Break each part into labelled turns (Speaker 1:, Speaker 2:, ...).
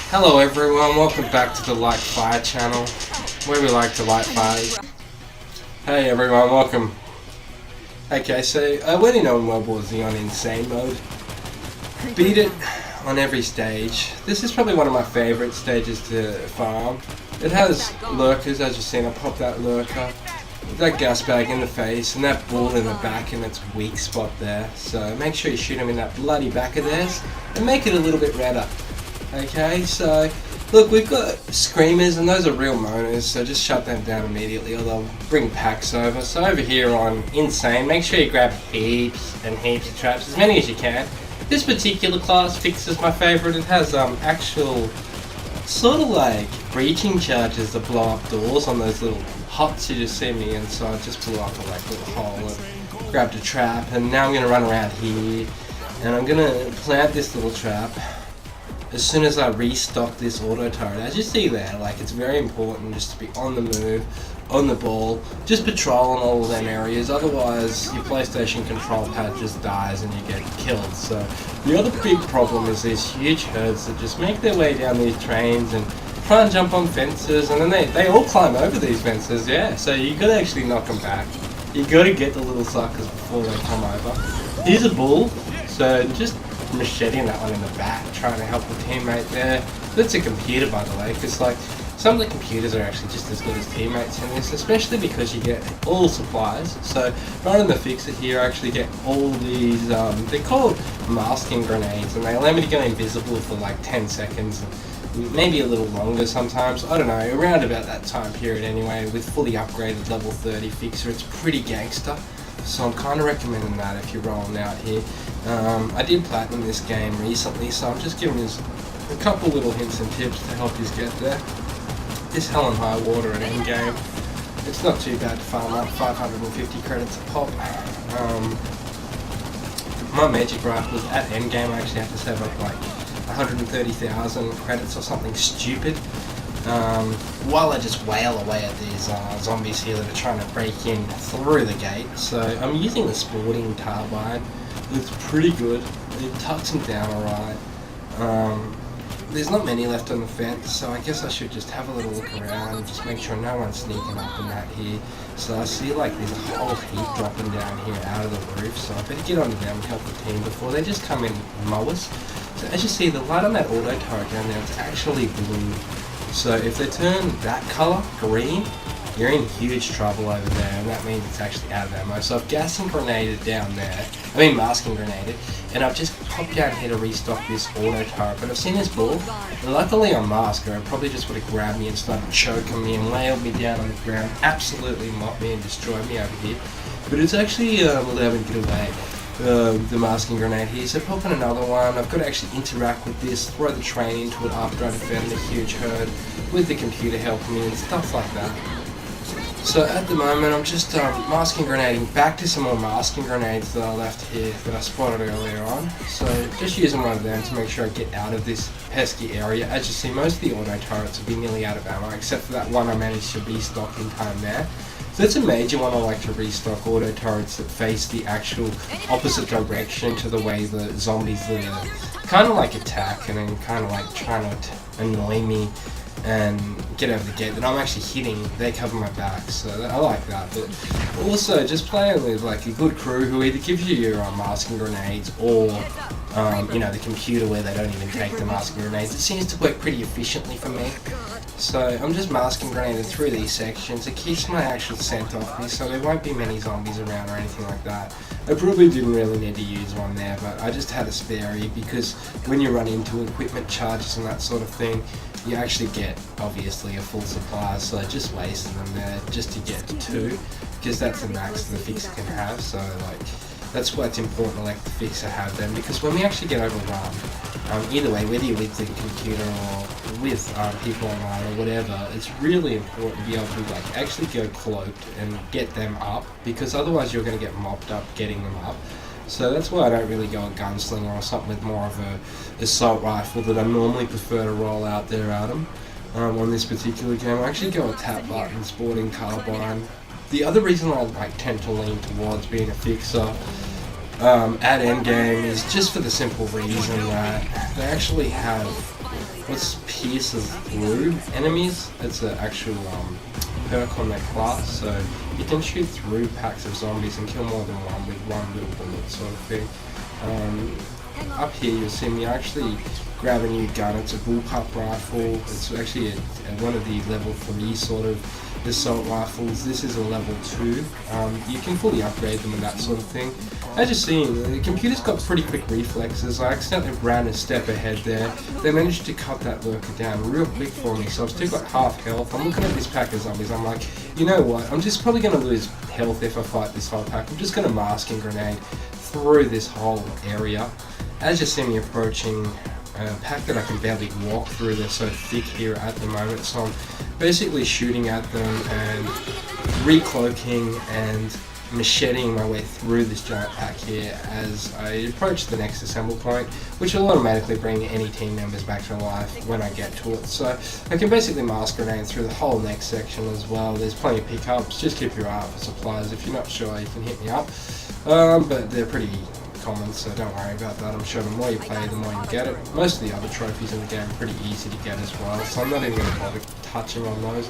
Speaker 1: Hello everyone, welcome back to the Light Fire channel, where we like to light fires. Hey everyone, welcome. Okay, so I went in on World War Z on Insane mode. Beat it on every stage. This is probably one of my favourite stages to farm. It has lurkers, as you've seen. I popped that lurker, that gas bag in the face, and that ball in the back in its weak spot there. So make sure you shoot him in that bloody back of theirs, and make it a little bit redder. Okay, so look, we've got screamers, and those are real moaners, so just shut them down immediately, or they'll bring packs over. So over here on Insane, make sure you grab heaps and heaps of traps, as many as you can. This particular class, Fix, is my favourite. It has actual sort of like breaching charges that blow up doors on those little huts you just see me in. So I just blew up a like little hole and grabbed a trap, and now I'm going to run around here, and I'm going to plant this little trap. As soon as I restock this auto turret, as you see there, like, it's very important just to be on the move, on the ball, just patrolling all of them areas. Otherwise your PlayStation control pad just dies and you get killed. So the other big problem is these huge herds that just make their way down these trains and try and jump on fences, and then they all climb over these fences. Yeah, so you gotta actually knock them back. You gotta get the little suckers before they come over. Here's a bull, so just macheting that one in the back, trying to help the teammate there. That's a computer, by the way, because like some of the computers are actually just as good as teammates in this, especially because you get all supplies. So running the Fixer here, I actually get all these, they're called masking grenades, and they allow me to go invisible for like 10 seconds, maybe a little longer sometimes. I don't know, around about that time period anyway. With fully upgraded level 30 Fixer, it's pretty gangster. So I'm kind of recommending that if you're rolling out here. I did platinum this game recently, so I'm just giving you a couple little hints and tips to help you get there. This hell and high water at endgame, it's not too bad to farm up 550 credits a pop. My magic rifle was at endgame. I actually had to save up like 130,000 credits or something stupid. While I just wail away at these zombies here that are trying to break in through the gate. So I'm using the sporting carbine. It's pretty good. It tucks them down alright. There's not many left on the fence, so I guess I should just have a little look around and just make sure no one's sneaking up in that here. So I see like there's a whole heap dropping down here out of the roof, so I better get onto them and help the team before they just come in and mow us. So as you see, the light on that auto turret down there, it's actually blue. So if they turn that colour green, you're in huge trouble over there, and that means it's actually out of ammo. So I've gas and grenaded down there, masking grenaded, and I've just popped down here to restock this auto turret. But I've seen this bull, and luckily on mask, or it probably just would have grabbed me and started choking me and nailed me down on the ground, absolutely mopped me and destroyed me over here. But it's actually allowed me to get away. The masking grenade here, so popping another one. I've got to actually interact with this, throw the train into it after I defend the huge herd, with the computer helping me and stuff like that. So at the moment I'm just masking grenading back to some more masking grenades that I left here that I spotted earlier on. So just using one of them to make sure I get out of this pesky area. As you see, most of the auto turrets will be nearly out of ammo, except for that one I managed to restock in time there. So that's a major one I like to restock, auto turrets that face the actual opposite direction to the way the zombies that are kind of like attack and then kind of like trying to annoy me and get over the gate that I'm actually hitting. They cover my back, so I like that. But also just playing with like a good crew who either gives you your masking grenades or the computer where they don't even take the masking grenades. It seems to work pretty efficiently for me. So I'm just masking grenading through these sections. It keeps my actual scent off me, so there won't be many zombies around or anything like that. I probably didn't really need to use one there, but I just had a spare because when you run into equipment charges and that sort of thing, you actually get obviously a full supply, so I just wasted them there just to get two, because that's the max the Fixer can have. So like that's why it's important to let the Fixer have them, because when we actually get overrun, either way, whether you're with the computer or with people online or whatever, it's really important to be able to like actually go cloaked and get them up, because otherwise you're going to get mopped up getting them up. So that's why I don't really go a gunslinger or something with more of a assault rifle that I normally prefer to roll out there at them. On this particular game, I actually go a tap button sporting carbine. The other reason I tend to lean towards being a Fixer at endgame is just for the simple reason that they actually have what pierces through enemies. It's an actual perk on their class, so you can shoot through packs of zombies and kill more than one with one little bullet sort of thing. Up here you'll see me actually grab a new gun. It's a bullpup rifle. It's actually one of the level 3 sort of assault rifles. This is a level 2. You can fully upgrade them and that sort of thing. As you're seeing, the computer's got pretty quick reflexes. I accidentally ran a step ahead there. They managed to cut that lurker down real quick for me, so I've still got half health. I'm looking at this pack of zombies, I'm like, you know what, I'm just probably going to lose health if I fight this whole pack. I'm just going to mask and grenade through this whole area. As you see me approaching a pack that I can barely walk through, they're so thick here at the moment, so I'm basically shooting at them and recloaking and macheting my way through this giant pack here as I approach the next assemble point, which will automatically bring any team members back to life when I get to it. So I can basically mask grenade through the whole next section as well. There's plenty of pickups, just keep your eye out for supplies. If you're not sure, you can hit me up, but they're pretty common, so don't worry about that. I'm sure the more you play, the more you get it. Most of the other trophies in the game are pretty easy to get as well, so I'm not even going to bother touching on those.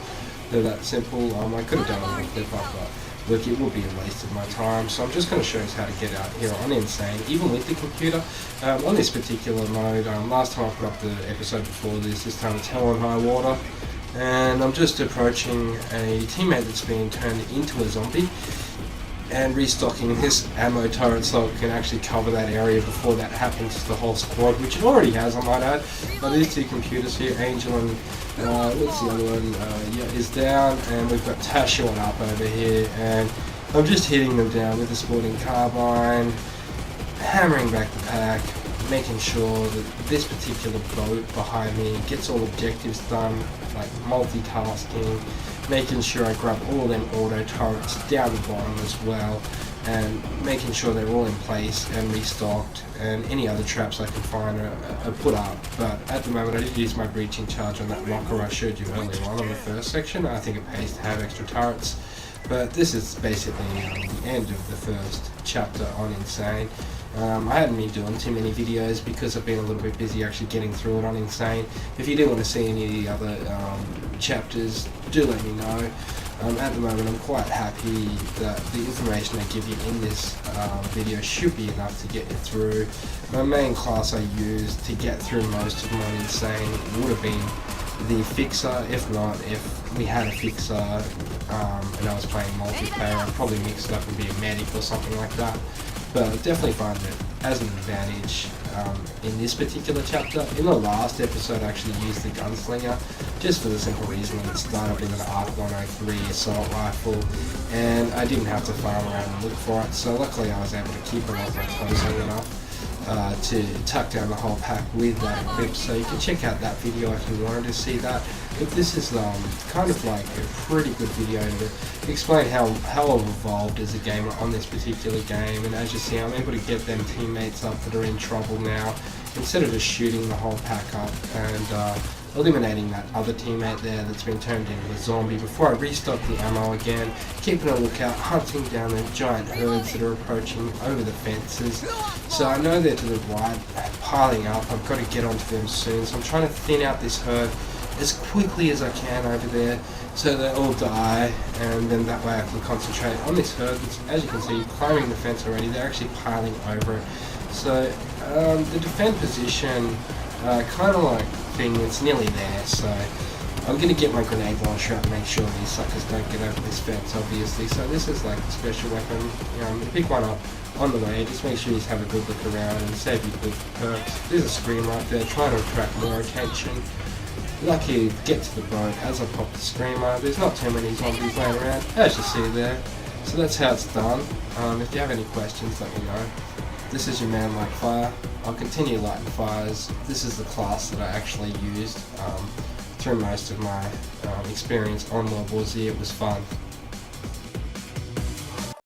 Speaker 1: They're that simple. I could have done a little flip up, but look, it would be a waste of my time, so I'm just going to show you how to get out here on Insane, even with the computer. On this particular mode, last time I put up the episode before this time it's hell on high water, and I'm just approaching a teammate that's being turned into a zombie, and restocking this ammo turret so it can actually cover that area before that happens to the whole squad, which it already has, I might add. But these two computers here, Angel and what's the other one, is down, and we've got Tashawan up over here, and I'm just hitting them down with the sporting carbine, hammering back the pack, making sure that this particular boat behind me gets all objectives done, like multitasking, making sure I grab all them auto turrets down the bottom as well, and making sure they're all in place and restocked, and any other traps I can find are put up. But at the moment I did use my breaching charge on that locker I showed you earlier on the first section. I think it pays to have extra turrets. But this is basically the end of the first chapter on Insane. I hadn't been doing too many videos because I've been a little bit busy actually getting through it on Insane. If you do want to see any of the other chapters, do let me know. At the moment I'm quite happy that the information I give you in this video should be enough to get you through. My main class I used to get through most of my Insane would have been the fixer. If not, if we had a fixer and I was playing multiplayer, I'd probably mix it up and be a medic or something like that. But I definitely find it as an advantage in this particular chapter. In the last episode I actually used the gunslinger, just for the simple reason that it started with an ARC 103 assault rifle, and I didn't have to farm around and look for it, so luckily I was able to keep it off my toes long enough to tuck down the whole pack with that equip. So you can check out that video if you wanted to see that. But this is kind of like a pretty good video to explain how I've evolved as a gamer on this particular game. And as you see, I'm able to get them teammates up that are in trouble now, instead of just shooting the whole pack up and eliminating that other teammate there that's been turned into a zombie before I restock the ammo again, keeping a lookout, hunting down the giant herds that are approaching over the fences. So I know they're to the right, piling up. I've got to get onto them soon, so I'm trying to thin out this herd as quickly as I can over there so they all die, and then that way I can concentrate on this herd that's, as you can see, climbing the fence already. They're actually piling over it. So the defend position kind of like thing, it's nearly there, so I'm going to get my grenade launcher out and make sure these suckers don't get over this fence, obviously. So this is like a special weapon. You pick one up on the way, just make sure you have a good look around and save your good perks. There's a screen right there trying to attract more attention. Lucky to get to the boat as I pop the screamer. There's not too many zombies laying around, as you see there. So that's how it's done. If you have any questions, let me know. This is your man Like Fire. I'll continue lighting fires. This is the class that I actually used through most of my experience on World War Z. It was fun.